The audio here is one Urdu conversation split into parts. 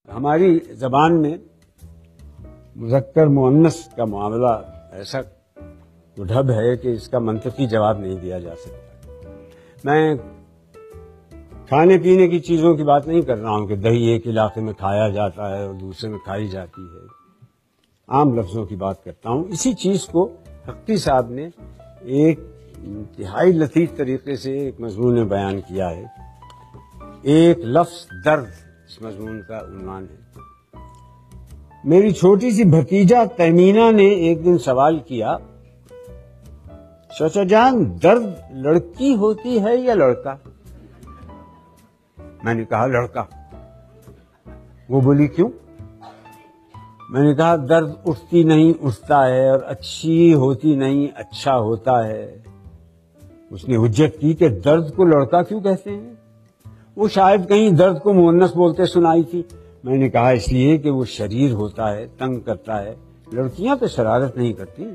ہماری زبان میں مذکر مؤنث کا معاملہ ایسا ڈھب ہے کہ اس کا منطقی جواب نہیں دیا جا سکتا. میں کھانے پینے کی چیزوں کی بات نہیں کر رہا ہوں کہ دہی ایک علاقے میں کھایا جاتا ہے اور دوسرے میں کھائی جاتی ہے. عام لفظوں کی بات کرتا ہوں. اسی چیز کو حقی صاحب نے ایک انتہائی لطیف طریقے سے ایک مضمون میں بیان کیا ہے. ایک لفظ درد اس مضمون کا عنوان ہے. میری چھوٹی سی بھتیجا تیمینہ نے ایک دن سوال کیا، چچا جان درد لڑکی ہوتی ہے یا لڑکا؟ میں نے کہا لڑکا. وہ بولی کیوں؟ میں نے کہا درد اٹھتی نہیں اٹھتا ہے اور اچھی ہوتی نہیں اچھا ہوتا ہے. اس نے حجت کی کہ درد کو لڑکا کیوں کہتے ہیں؟ وہ شاید کہیں درد کو مؤنث بولتے سنائی تھی. میں نے کہا اس لیے کہ وہ شریر ہوتا ہے، تنگ کرتا ہے. لڑکیاں تو شرارت نہیں کرتی،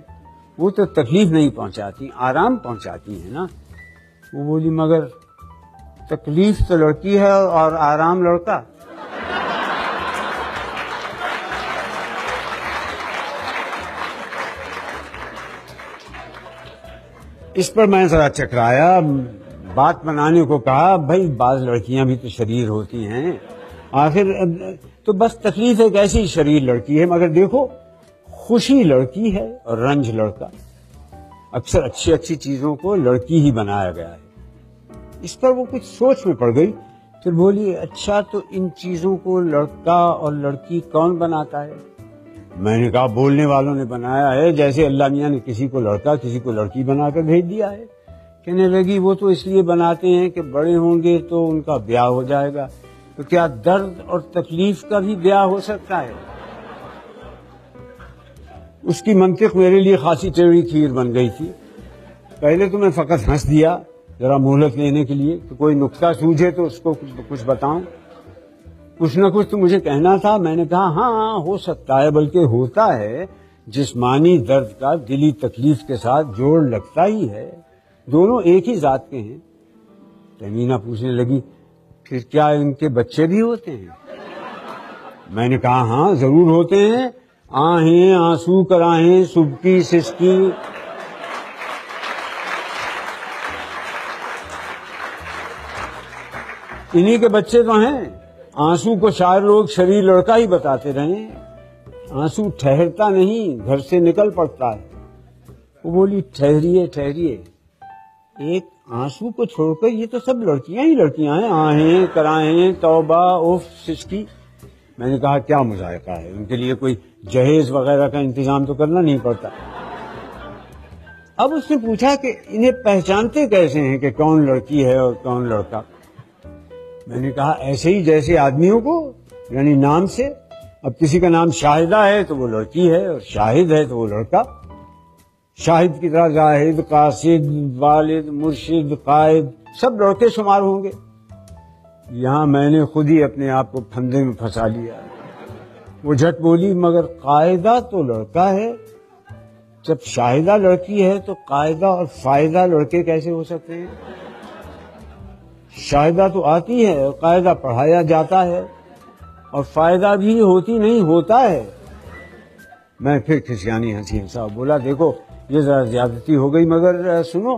وہ تو تکلیف نہیں پہنچاتی، آرام پہنچاتی ہیں نا. وہ بولی مگر تکلیف تو لڑکی ہے اور آرام لڑکا. اس پر میں ذرا چکرایا، بات بنانے کو کہا بھائی بعض لڑکیاں بھی تو شریر ہوتی ہیں، آخر تو بس تکلیف ایک ایسی شریر لڑکی ہے. مگر دیکھو خوشی لڑکی ہے اور رنج لڑکا. اکثر اچھی اچھی چیزوں کو لڑکی ہی بنایا گیا ہے. اس پر وہ کچھ سوچ میں پڑ گئی، پھر بولی اچھا تو ان چیزوں کو لڑکا اور لڑکی کون بناتا ہے؟ میں نے کہا بولنے والوں نے بنایا ہے، جیسے اللہ میاں نے کسی کو لڑکا کسی کو لڑکی بنا کر بھیج دیا ہے. کہنے لگی وہ تو اس لیے بناتے ہیں کہ بڑے ہوں گے تو ان کا بیاہ ہو جائے گا. تو کیا درد اور تکلیف کا بھی بیاہ ہو سکتا ہے؟ اس کی منطق میرے لیے خاصی ٹیڑھی کھیر بن گئی تھی. پہلے تو میں فقط ہنس دیا ذرا مہلت لینے کے لیے کہ کوئی نکتہ سوجھے تو اس کو کچھ بتاؤں. کچھ نہ کچھ تو مجھے کہنا تھا. میں نے کہا ہاں ہو سکتا ہے، بلکہ ہوتا ہے. جسمانی درد کا دلی تکلیف کے ساتھ جوڑ لگتا ہی ہے، دونوں ایک ہی ذات کے ہیں. تیمینہ پوچھنے لگی پھر کیا ان کے بچے بھی ہوتے ہیں؟ میں نے کہا ہاں ضرور ہوتے ہیں. آہیں آنسو کراہیں سبکی سسکی. انہی کے بچے تو ہیں. آنسو کو شاعر لوگ شریر لڑکا ہی بتاتے رہے. آنسو ٹھہرتا نہیں، گھر سے نکل پڑتا ہے. وہ بولی ٹھہریے ٹھہریے، ایک آنسو کو چھوڑ کر یہ تو سب لڑکیاں ہی لڑکیاں ہیں. آہیں کراہیں توبہ اوف سسکی. میں نے کہا کیا مذائقہ ہے، ان کے لیے کوئی جہیز وغیرہ کا انتظام تو کرنا نہیں پڑتا. اب اس نے پوچھا کہ انہیں پہچانتے کیسے ہیں کہ کون لڑکی ہے اور کون لڑکا؟ میں نے کہا ایسے ہی جیسے آدمیوں کو، یعنی نام سے. اب کسی کا نام شاہدہ ہے تو وہ لڑکی ہے اور شاہد ہے تو وہ لڑکا. شاہد کی طرح زاہد، قاصد، والد، مرشد، قائد سب لڑکے شمار ہوں گے. یہاں میں نے خود ہی اپنے آپ کو پھندے میں پھنسا لیا. وہ جھٹ بولی مگر قاعدہ تو لڑکا ہے. جب شاہدہ لڑکی ہے تو قاعدہ اور فائدہ لڑکے کیسے ہو سکتے ہیں؟ شاہدہ تو آتی ہے اور قاعدہ پڑھایا جاتا ہے، اور فائدہ بھی ہوتی نہیں ہوتا ہے. میں پھر کھسیانی ہنسی ہنسا. بولا دیکھو یہ ذرا زیادتی ہو گئی، مگر سنو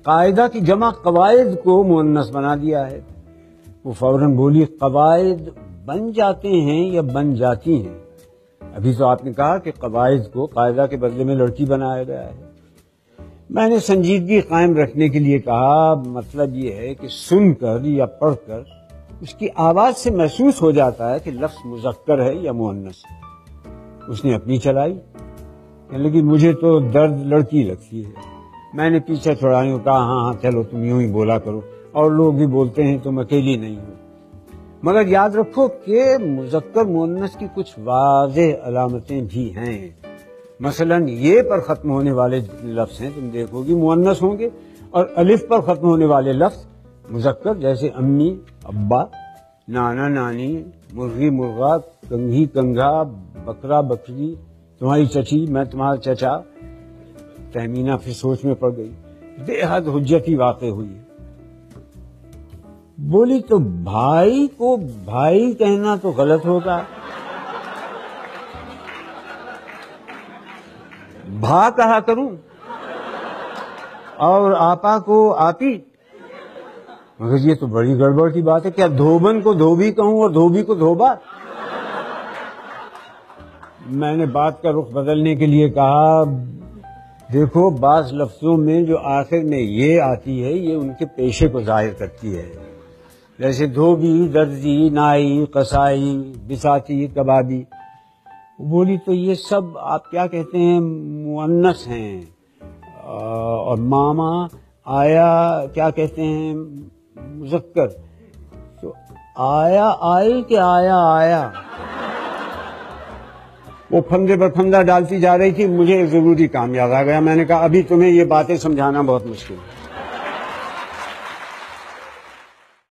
قاعدہ کی جمع قواعد کو مؤنث بنا دیا ہے. وہ فوراً بولی قواعد بن جاتے ہیں یا بن جاتی ہیں؟ ابھی تو آپ نے کہا کہ قواعد کو قاعدہ کے بدلے میں لڑکی بنایا گیا ہے. میں نے سنجیدگی قائم رکھنے کے لیے کہا مطلب یہ ہے کہ سن کر یا پڑھ کر اس کی آواز سے محسوس ہو جاتا ہے کہ لفظ مذکر ہے یا مؤنث. اس نے اپنی چلائی، کہنے لگی مجھے تو درد لڑکی لگتی ہے. میں نے پیچھے چھڑائی، کہا ہاں ہاں چلو تم یوں ہی بولا کرو، اور لوگ بھی بولتے ہیں تم اکیلی نہیں ہو. مگر یاد رکھو کہ مذکر مؤنث کی کچھ واضح علامتیں بھی ہیں. مثلا یہ پر ختم ہونے والے لفظ ہیں تم دیکھو گی مؤنث ہوں گے، اور الف پر ختم ہونے والے لفظ مذکر، جیسے امی ابا، نانا نانی، مرغی مرغا، کنگھی کنگھا، بکرا بکری، تمہاری چچی میں تمہارا چچا. تہمینہ پھر سوچ میں پڑ گئی. بے حد حجتی واقع ہوئی. بولی تو بھائی کو بھائی کہنا تو غلط ہوتا، بھا کہا کروں اور آپا کو آپی؟ مگر یہ تو بڑی گڑبڑ کی بات ہے، کیا دھوبن کو دھوبی کہوں اور دھوبی کو دھوبا؟ میں نے بات کا رخ بدلنے کے لیے کہا دیکھو بعض لفظوں میں جو آخر میں یہ آتی ہے یہ ان کے پیشے کو ظاہر کرتی ہے، جیسے دھوبی، درزی، نائی، قصائی، بساتی، کبابی۔ بولی تو یہ سب آپ کیا کہتے ہیں مؤنث ہیں، اور ماما آیا کیا کہتے ہیں مذکر، تو آیا آئی کہ آیا آیا؟ وہ پھندے پر پھندا ڈالتی جا رہی تھی، مجھے ضروری کام یاد آ گیا، میں نے کہا ابھی تمہیں یہ باتیں سمجھانا بہت مشکل ہے۔